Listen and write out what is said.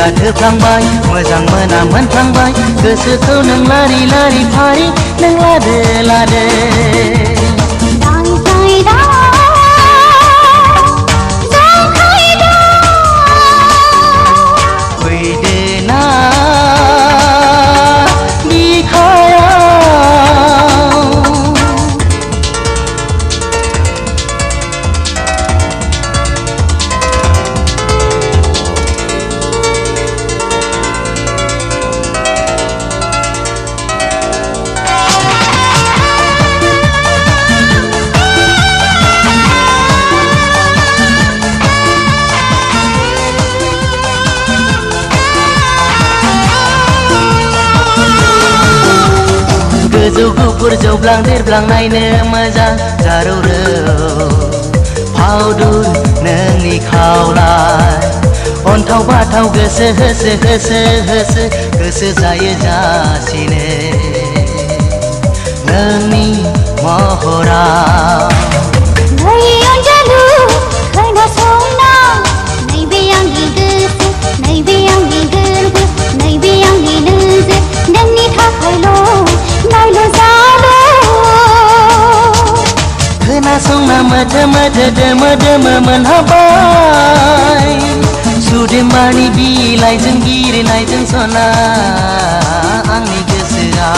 गाथोफ्लांबाय मोजां मोना मोनफ्लांबाय गोसोखौ नों लारि लारि फारि नों लादो लादो गोजौ गुफुर जौब्लां देरब्लां नायनो मोजां जारौरौ फावदुर नोंनि खावलाय अन्थाव बाथाव गोसो होसो होसो होसो गोसो जायो जासिनो नोंनि महराव खोनासंना मोथो मोथो दोमो दोमो मोनहाबाय सुदेम्बारनि बिलाइजों गिरिनायजों सना आंनि गोसोआ